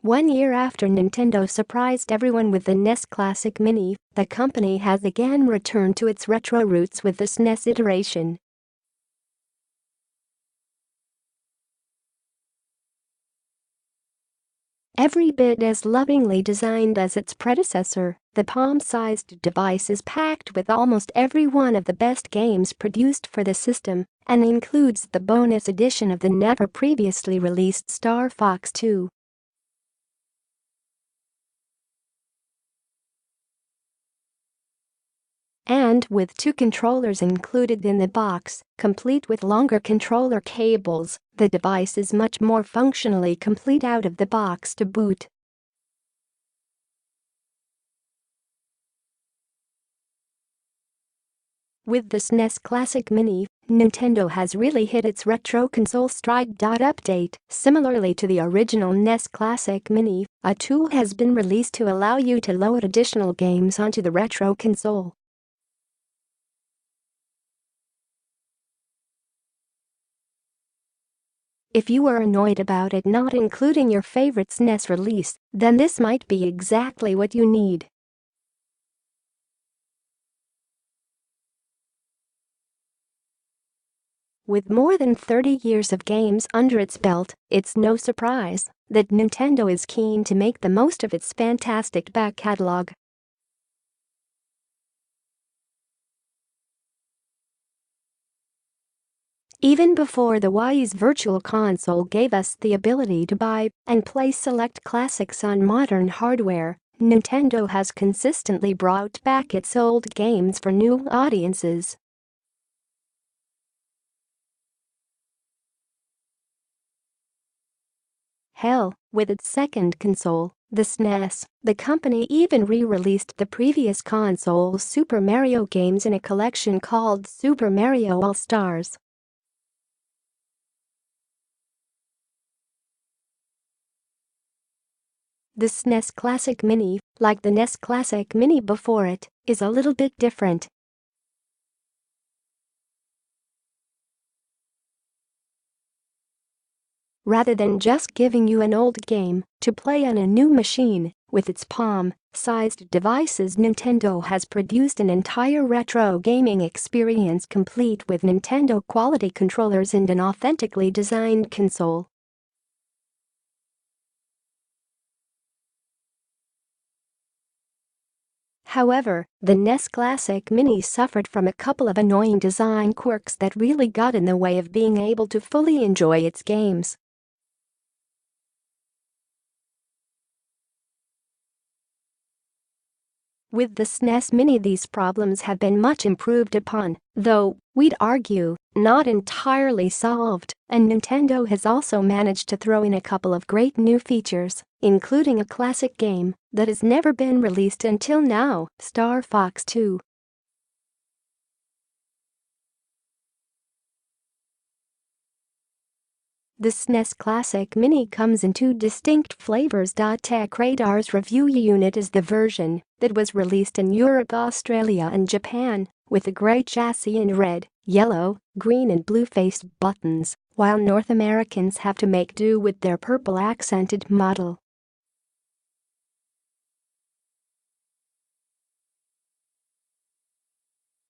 1 year after Nintendo surprised everyone with the NES Classic Mini, the company has again returned to its retro roots with the SNES iteration. Every bit as lovingly designed as its predecessor, the palm-sized device is packed with almost every one of the best games produced for the system and includes the bonus edition of the never previously released Star Fox 2. And with 2 controllers included in the box, complete with longer controller cables, the device is much more functionally complete out of the box to boot. With the SNES Classic Mini, Nintendo has really hit its retro console stride.Update. Similarly to the original NES Classic Mini, a tool has been released to allow you to load additional games onto the retro console. If you were annoyed about it not including your favorite SNES release, then this might be exactly what you need. With more than 30 years of games under its belt, it's no surprise that Nintendo is keen to make the most of its fantastic back catalog. Even before the Wii's Virtual Console gave us the ability to buy and play select classics on modern hardware, Nintendo has consistently brought back its old games for new audiences. Hell, with its second console, the SNES, the company even re-released the previous console's Super Mario games in a collection called Super Mario All-Stars. The SNES Classic Mini, like the NES Classic Mini before it, is a little bit different. Rather than just giving you an old game to play on a new machine, with its palm-sized devices Nintendo has produced an entire retro gaming experience complete with Nintendo-quality controllers and an authentically designed console. However, the NES Classic Mini suffered from a couple of annoying design quirks that really got in the way of being able to fully enjoy its games. With the SNES Mini these problems have been much improved upon, though, we'd argue, not entirely solved, and Nintendo has also managed to throw in a couple of great new features, including a classic game that has never been released until now, Star Fox 2. The SNES Classic Mini comes in 2 distinct flavors. TechRadar's review unit is the version that was released in Europe, Australia and Japan, with a grey chassis and red, yellow, green and blue-faced buttons, while North Americans have to make do with their purple accented model.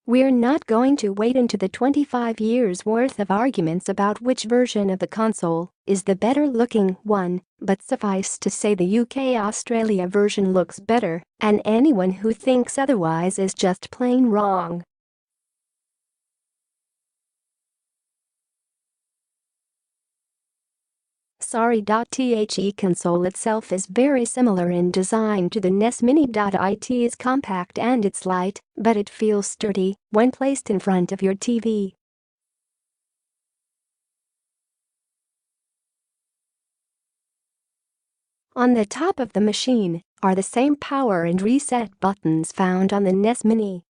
We're not going to wade into the 25 years worth of arguments about which version of the console is the better looking one, but suffice to say the UK-Australia version looks better, and anyone who thinks otherwise is just plain wrong. Sorry. The console itself is very similar in design to the NES Mini.It is compact and it's light, but it feels sturdy when placed in front of your TV. On the top of the machine are the same power and reset buttons found on the NES Mini.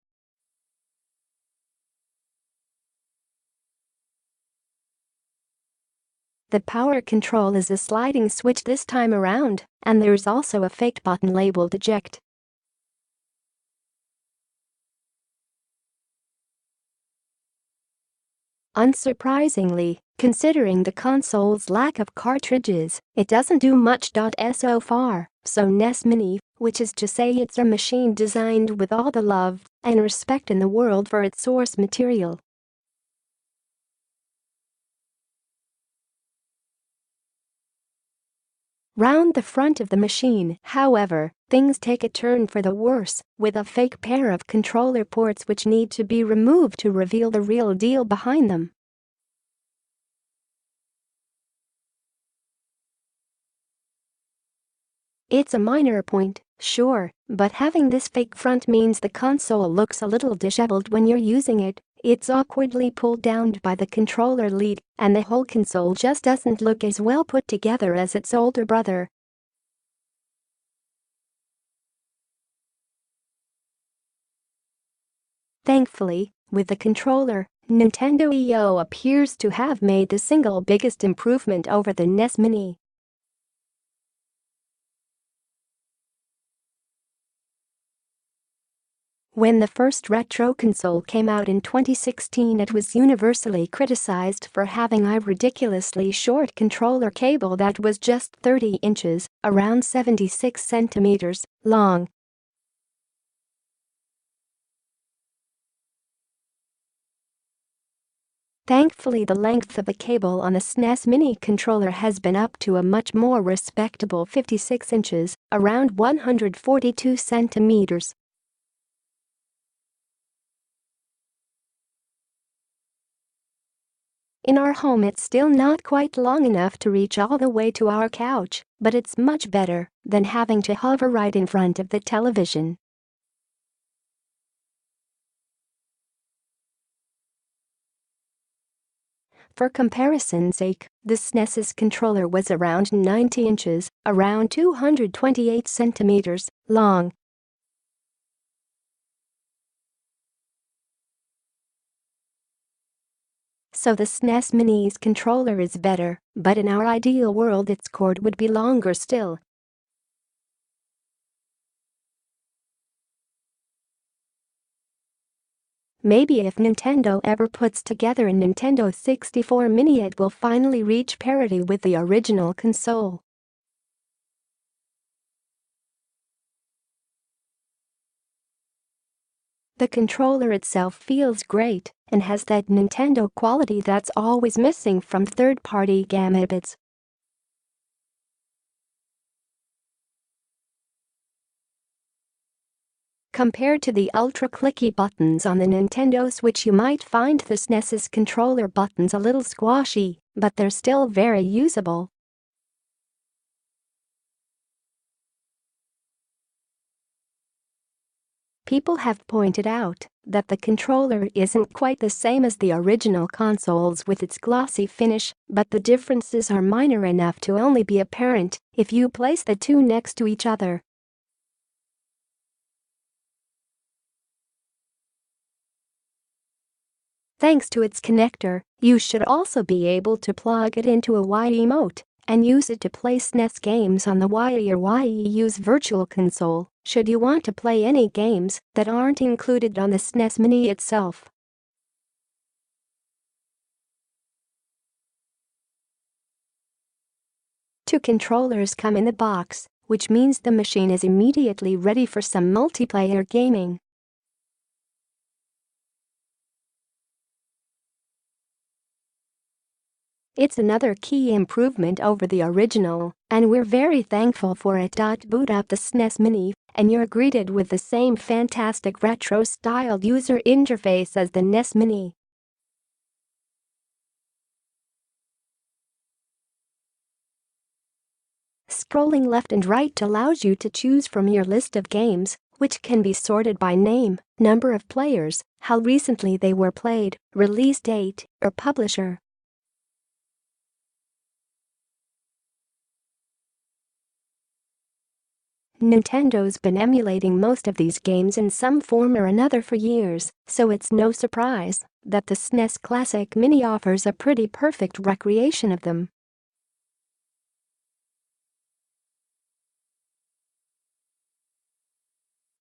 The power control is a sliding switch this time around, and there's also a faked button labeled Eject. Unsurprisingly, Considering the console's lack of cartridges, it doesn't do much.So far, so NES Mini, which is to say it's a machine designed with all the love and respect in the world for its source material. Round the front of the machine, however, things take a turn for the worse, with a fake pair of controller ports which need to be removed to reveal the real deal behind them. It's a minor point, sure, but having this fake front means the console looks a little disheveled when you're using it. It's awkwardly pulled down by the controller lead, and the whole console just doesn't look as well put together as its older brother. Thankfully, with the controller, Nintendo EO appears to have made the single biggest improvement over the NES Mini. When the first retro console came out in 2016, it was universally criticized for having a ridiculously short controller cable that was just 30 inches, around 76 centimeters, long. Thankfully, the length of the cable on the SNES Mini controller has been up to a much more respectable 56 inches, around 142 centimeters. In our home, it's still not quite long enough to reach all the way to our couch, but it's much better than having to hover right in front of the television. For comparison's sake, the SNES's controller was around 90 inches, around 228 centimeters, long. So the SNES Mini's controller is better, but in our ideal world its cord would be longer still. Maybe if Nintendo ever puts together a Nintendo 64 Mini, it will finally reach parity with the original console. The controller itself feels great and has that Nintendo quality that's always missing from third-party gambits. Compared to the ultra-clicky buttons on the Nintendo Switch, you might find the SNES's controller buttons a little squashy, but they're still very usable. People have pointed out that the controller isn't quite the same as the original consoles with its glossy finish, but the differences are minor enough to only be apparent if you place the two next to each other. Thanks to its connector, you should also be able to plug it into a Wii emote and use it to play SNES games on the Wii or Wii U's Virtual Console, should you want to play any games that aren't included on the SNES Mini itself. Two controllers come in the box, which means the machine is immediately ready for some multiplayer gaming. It's another key improvement over the original, and we're very thankful for it. Boot up the SNES Mini, and you're greeted with the same fantastic retro-styled user interface as the NES Mini. Scrolling left and right allows you to choose from your list of games, which can be sorted by name, number of players, how recently they were played, release date, or publisher. Nintendo's been emulating most of these games in some form or another for years, so it's no surprise that the SNES Classic Mini offers a pretty perfect recreation of them.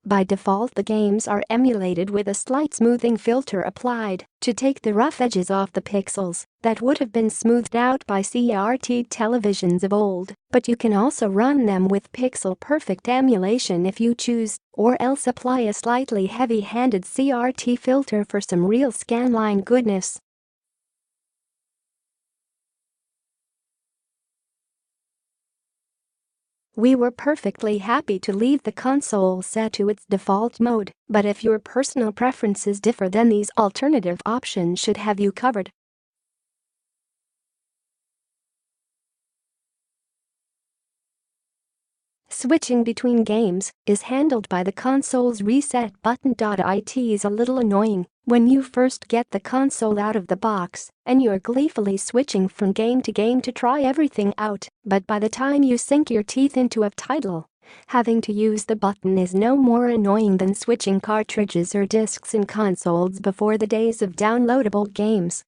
By default, the games are emulated with a slight smoothing filter applied to take the rough edges off the pixels that would have been smoothed out by CRT televisions of old, but you can also run them with pixel-perfect emulation if you choose, or else apply a slightly heavy-handed CRT filter for some real scanline goodness. We were perfectly happy to leave the console set to its default mode, but if your personal preferences differ, then these alternative options should have you covered. Switching between games is handled by the console's reset button.It is a little annoying when you first get the console out of the box and you're gleefully switching from game to game to try everything out, but by the time you sink your teeth into a title, having to use the button is no more annoying than switching cartridges or discs in consoles before the days of downloadable games.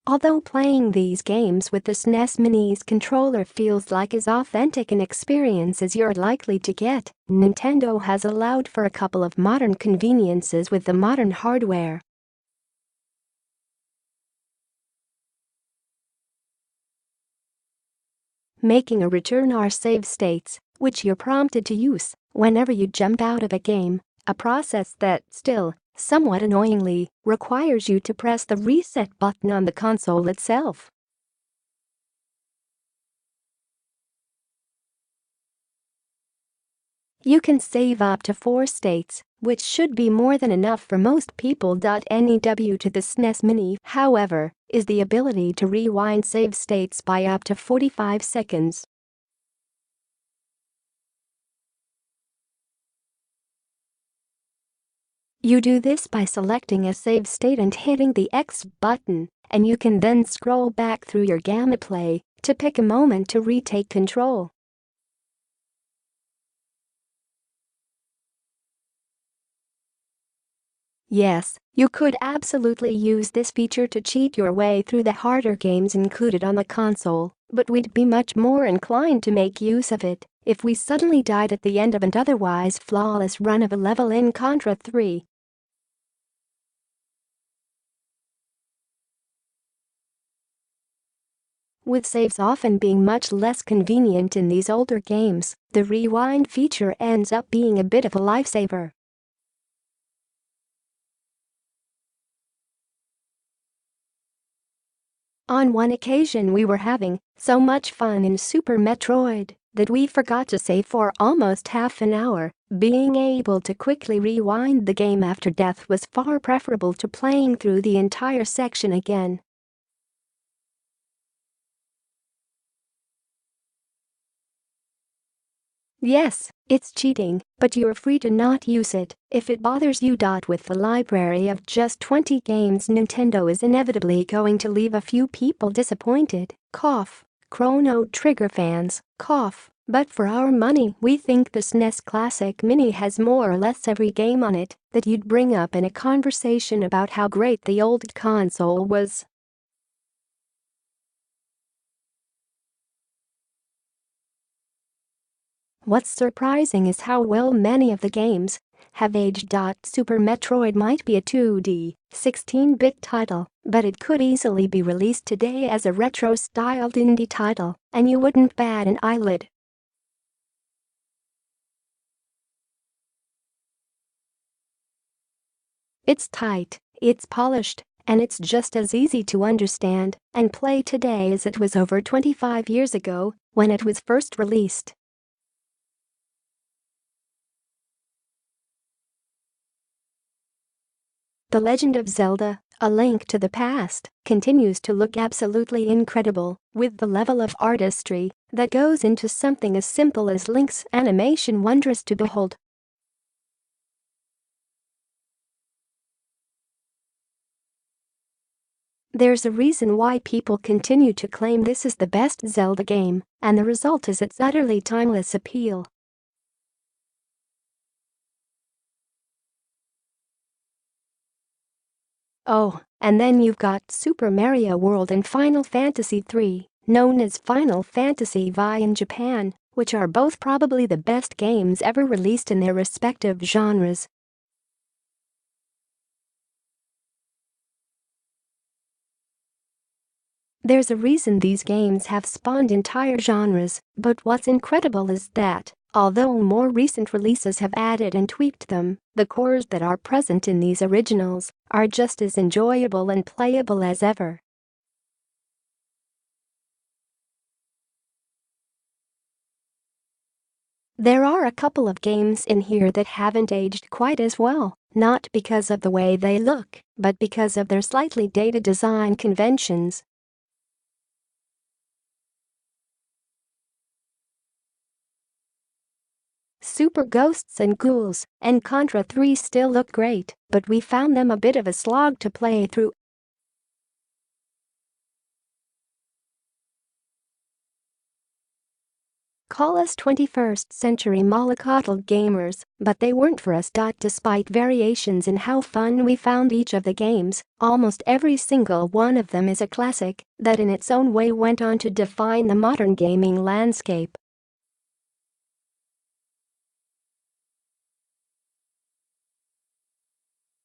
Although playing these games with the SNES Mini's controller feels like as authentic an experience as you're likely to get, Nintendo has allowed for a couple of modern conveniences with the modern hardware. Making a return are save states, which you're prompted to use whenever you jump out of a game, a process that still, somewhat annoyingly, requires you to press the reset button on the console itself. You can save up to 4 states, which should be more than enough for most people. NEW to the SNES Mini, however, is the ability to rewind save states by up to 45 seconds. You do this by selecting a save state and hitting the X button, and you can then scroll back through your gameplay to pick a moment to retake control. Yes, you could absolutely use this feature to cheat your way through the harder games included on the console, but we'd be much more inclined to make use of it if we suddenly died at the end of an otherwise flawless run of a level in Contra 3. With saves often being much less convenient in these older games, the rewind feature ends up being a bit of a lifesaver. On one occasion we were having so much fun in Super Metroid that we forgot to save for almost half an hour. Being able to quickly rewind the game after death was far preferable to playing through the entire section again. Yes, it's cheating, but you're free to not use it if it bothers you. With the library of just 20 games, Nintendo is inevitably going to leave a few people disappointed. Cough. Chrono Trigger fans. Cough. But for our money, we think the SNES Classic Mini has more or less every game on it that you'd bring up in a conversation about how great the old console was. What's surprising is how well many of the games have aged. Super Metroid might be a 2D, 16-bit title, but it could easily be released today as a retro-styled indie title, and you wouldn't bat an eyelid. It's tight, it's polished, and it's just as easy to understand and play today as it was over 25 years ago when it was first released. The Legend of Zelda: A Link to the Past continues to look absolutely incredible with the level of artistry that goes into something as simple as Link's animation, wondrous to behold. There's a reason why people continue to claim this is the best Zelda game, and the result is its utterly timeless appeal. Oh, and then you've got Super Mario World and Final Fantasy III. known as Final Fantasy V in Japan, which are both probably the best games ever released in their respective genres. There's a reason these games have spawned entire genres, but what's incredible is that, although more recent releases have added and tweaked them, the cores that are present in these originals are just as enjoyable and playable as ever. There are a couple of games in here that haven't aged quite as well, not because of the way they look, but because of their slightly dated design conventions. Super Ghosts and Ghouls and Contra 3 still look great, but we found them a bit of a slog to play through. Call us 21st century mollycoddle gamers, but they weren't for us. Despite variations in how fun we found each of the games, almost every single one of them is a classic that in its own way went on to define the modern gaming landscape.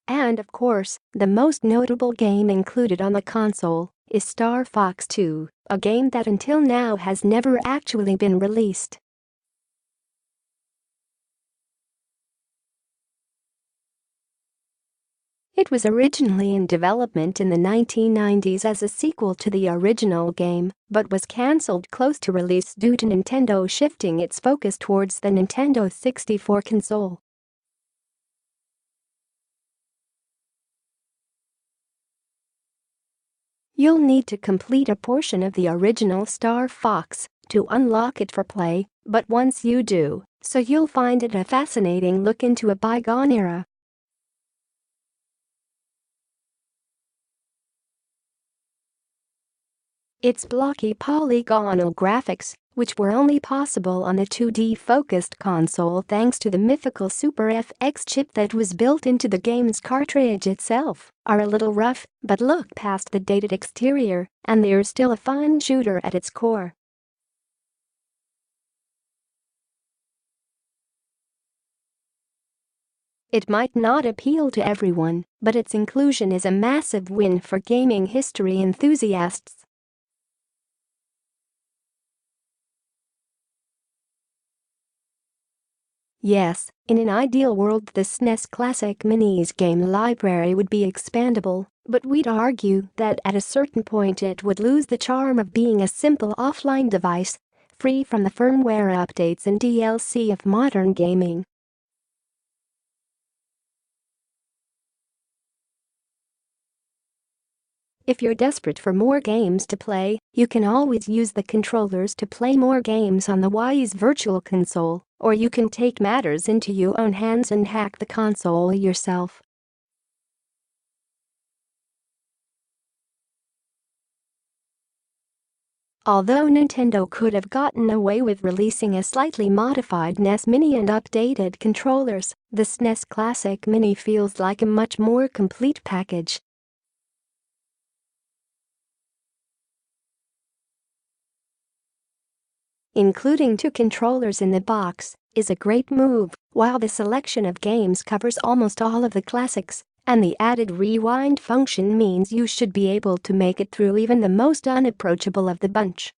And of course, the most notable game included on the console is Star Fox 2, a game that until now has never actually been released. It was originally in development in the 1990s as a sequel to the original game, but was cancelled close to release due to Nintendo shifting its focus towards the Nintendo 64 console. You'll need to complete a portion of the original Star Fox to unlock it for play, but once you do, so you'll find it a fascinating look into a bygone era. Its blocky polygonal graphics, which were only possible on the 2D-focused console thanks to the mythical Super FX chip that was built into the game's cartridge itself, are a little rough, but look past the dated exterior, and they're still a fun shooter at its core. It might not appeal to everyone, but its inclusion is a massive win for gaming history enthusiasts. Yes, in an ideal world the SNES Classic Mini's game library would be expandable, but we'd argue that at a certain point it would lose the charm of being a simple offline device, free from the firmware updates and DLC of modern gaming. If you're desperate for more games to play, you can always use the controllers to play more games on the Wii's Virtual Console, or you can take matters into your own hands and hack the console yourself. Although Nintendo could have gotten away with releasing a slightly modified NES Mini and updated controllers, the SNES Classic Mini feels like a much more complete package. Including 2 controllers in the box is a great move, while the selection of games covers almost all of the classics, and the added rewind function means you should be able to make it through even the most unapproachable of the bunch.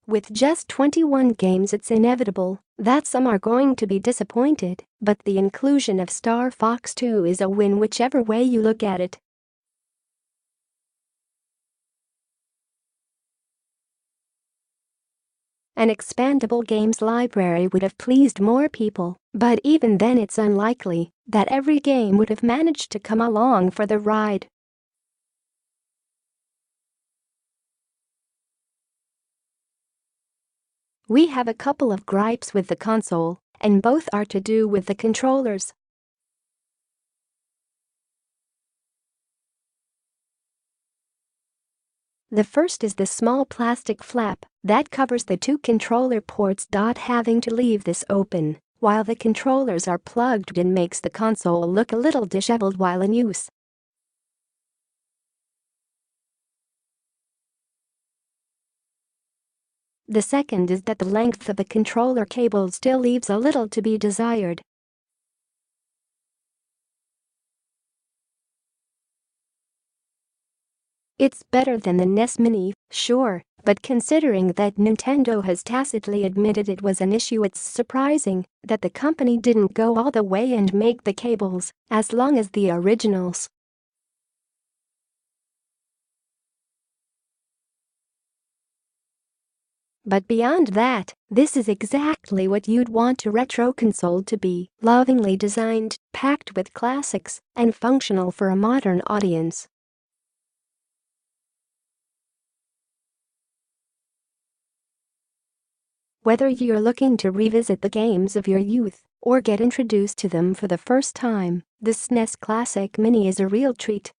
With just 21 games, it's inevitable that some are going to be disappointed, but the inclusion of Star Fox 2 is a win whichever way you look at it. An expandable games library would have pleased more people, but even then it's unlikely that every game would have managed to come along for the ride. We have a couple of gripes with the console, and both are to do with the controllers. The first is the small plastic flap that covers the 2 controller ports. Having to leave this open while the controllers are plugged in makes the console look a little disheveled while in use. The second is that the length of the controller cable still leaves a little to be desired. It's better than the NES Mini, sure, but considering that Nintendo has tacitly admitted it was an issue, it's surprising that the company didn't go all the way and make the cables as long as the originals. But beyond that, this is exactly what you'd want a retro console to be: lovingly designed, packed with classics, and functional for a modern audience. Whether you're looking to revisit the games of your youth or get introduced to them for the first time, the SNES Classic Mini is a real treat.